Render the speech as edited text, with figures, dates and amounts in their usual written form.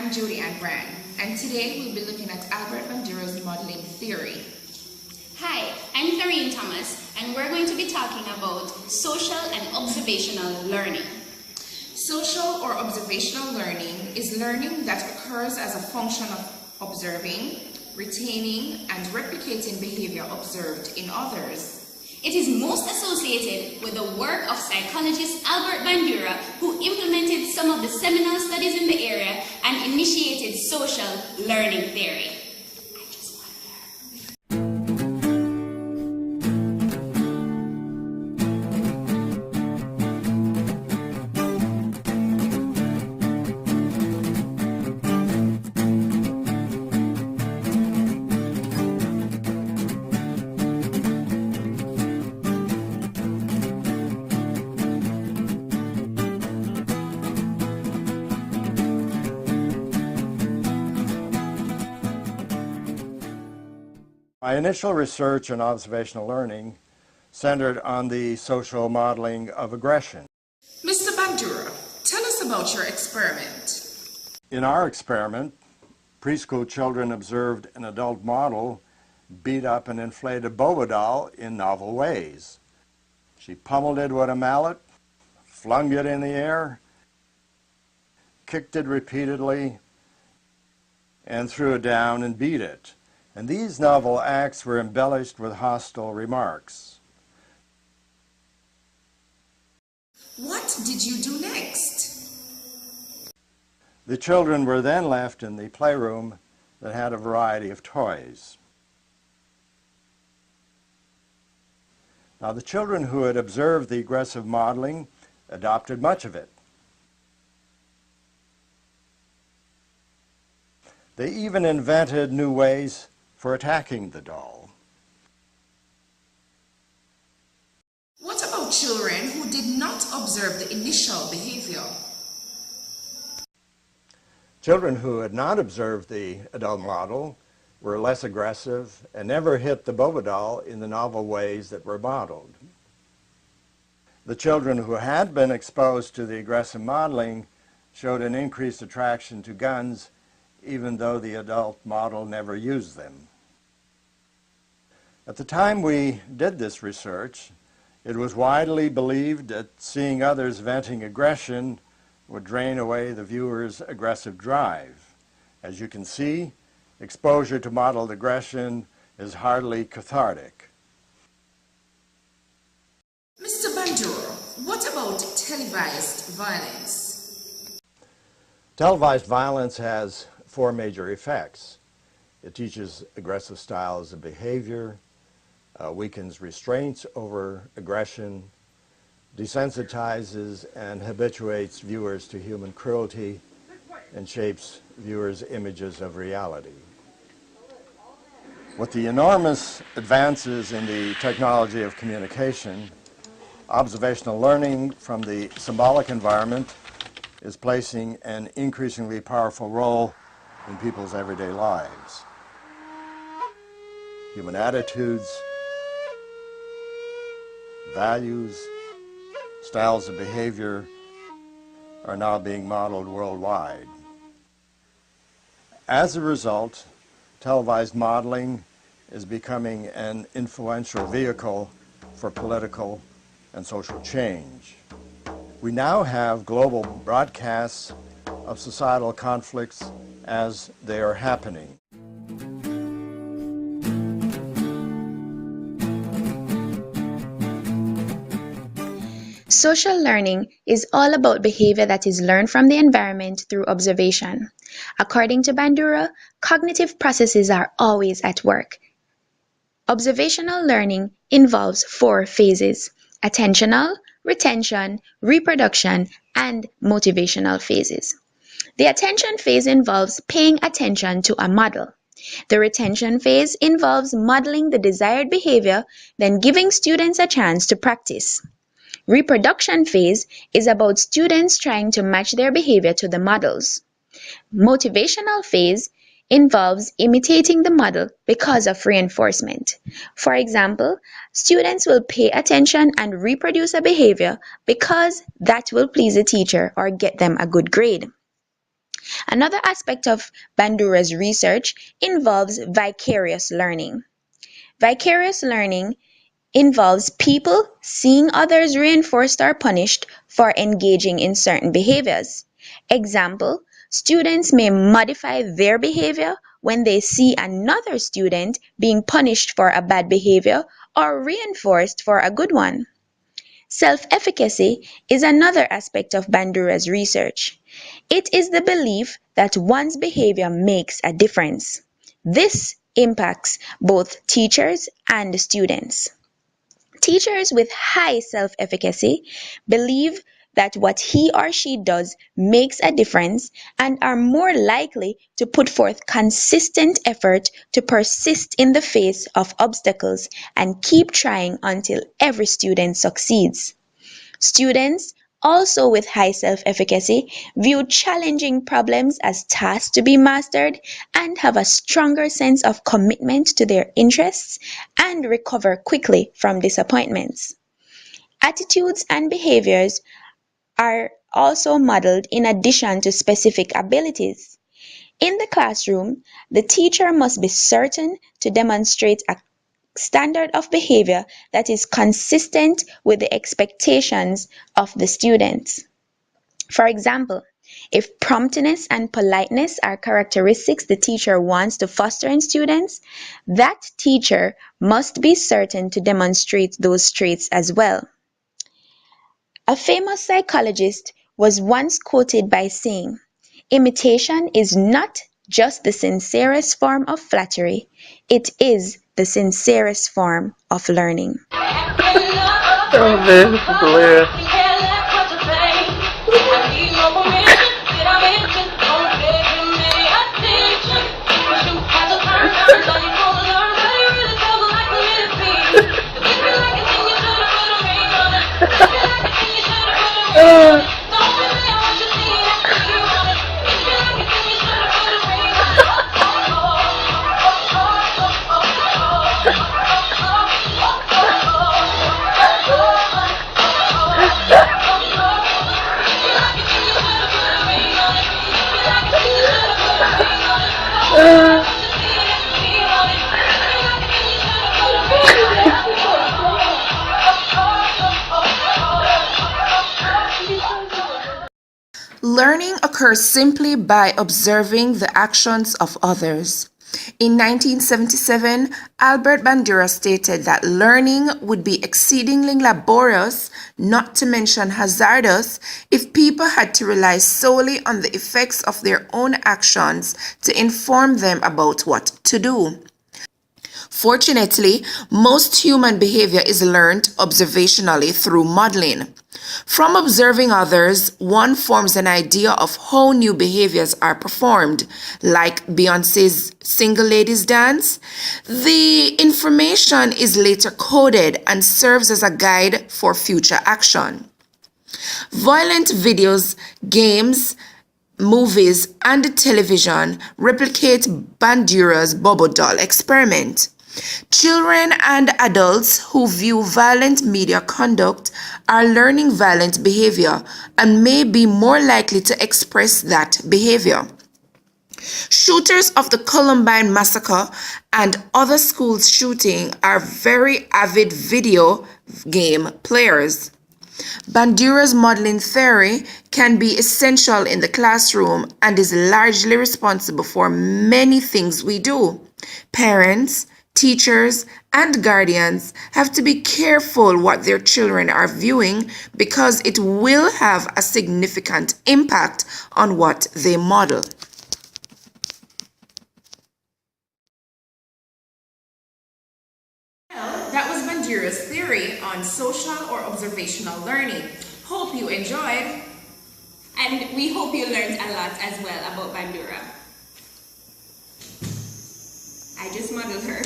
I'm Jody Ann Brand, and today we'll be looking at Albert Bandura's modeling theory. Hi, I'm Karine Thomas, and we're going to be talking about social and observational learning. Social or observational learning is learning that occurs as a function of observing, retaining, and replicating behavior observed in others. It is most associated with the work of psychologist Albert Bandura, who implemented some of the seminal studies in the area and initiated social learning theory. My initial research in observational learning centered on the social modeling of aggression. Mr. Bandura, tell us about your experiment. In our experiment, preschool children observed an adult model beat up an inflated Bobo doll in novel ways. She pummeled it with a mallet, flung it in the air, kicked it repeatedly, and threw it down and beat it. And these novel acts were embellished with hostile remarks. What did you do next? The children were then left in the playroom that had a variety of toys. Now, the children who had observed the aggressive modeling adopted much of it. They even invented new ways for attacking the doll. What about children who did not observe the initial behavior? Children who had not observed the adult model were less aggressive and never hit the Bobo doll in the novel ways that were modeled. The children who had been exposed to the aggressive modeling showed an increased attraction to guns, even though the adult model never used them. At the time we did this research, it was widely believed that seeing others venting aggression would drain away the viewer's aggressive drive. As you can see, exposure to modeled aggression is hardly cathartic. Mr. Bandura, what about televised violence? Televised violence has four major effects. It teaches aggressive styles of behavior, weakens restraints over aggression, desensitizes and habituates viewers to human cruelty, and shapes viewers' images of reality. With the enormous advances in the technology of communication, observational learning from the symbolic environment is placing an increasingly powerful role in people's everyday lives. Human attitudes, values, styles of behavior are now being modeled worldwide. As a result, televised modeling is becoming an influential vehicle for political and social change. We now have global broadcasts of societal conflicts as they are happening. Social learning is all about behavior that is learned from the environment through observation. According to Bandura, cognitive processes are always at work. Observational learning involves four phases: attentional, retention, reproduction, and motivational phases. The attention phase involves paying attention to a model. The retention phase involves modeling the desired behavior, then giving students a chance to practice. Reproduction phase is about students trying to match their behavior to the models. Motivational phase involves imitating the model because of reinforcement. For example, students will pay attention and reproduce a behavior because that will please the teacher or get them a good grade. Another aspect of Bandura's research involves vicarious learning. Vicarious learning involves people seeing others reinforced or punished for engaging in certain behaviors. Example, students may modify their behavior when they see another student being punished for a bad behavior or reinforced for a good one. Self-efficacy is another aspect of Bandura's research. It is the belief that one's behavior makes a difference. This impacts both teachers and students. Teachers with high self-efficacy believe that what he or she does makes a difference and are more likely to put forth consistent effort to persist in the face of obstacles and keep trying until every student succeeds. Students, also with high self-efficacy, view challenging problems as tasks to be mastered and have a stronger sense of commitment to their interests and recover quickly from disappointments. Attitudes and behaviors are also modeled in addition to specific abilities. In the classroom, the teacher must be certain to demonstrate a standard of behavior that is consistent with the expectations of the students. For example, if promptness and politeness are characteristics the teacher wants to foster in students, that teacher must be certain to demonstrate those traits as well. A famous psychologist was once quoted by saying, "Imitation is not just the sincerest form of flattery, it is the sincerest form of learning." Oh man, this is hilarious. Learning occurs simply by observing the actions of others. In 1977, Albert Bandura stated that learning would be exceedingly laborious, not to mention hazardous, if people had to rely solely on the effects of their own actions to inform them about what to do. Fortunately, most human behavior is learned observationally through modeling. From observing others, one forms an idea of how new behaviors are performed, like Beyoncé's Single Ladies Dance. The information is later coded and serves as a guide for future action. Violent videos, games, movies, and television replicate Bandura's bubble doll experiment. Children and adults who view violent media conduct are learning violent behavior and may be more likely to express that behavior. Shooters of the Columbine massacre and other school shootings are very avid video game players. Bandura's modeling theory can be essential in the classroom and is largely responsible for many things we do. Parents, teachers, and guardians have to be careful what their children are viewing because it will have a significant impact on what they model. Well, that was Bandura's theory on social or observational learning. Hope you enjoyed. And we hope you learned a lot as well about Bandura. I just modeled her.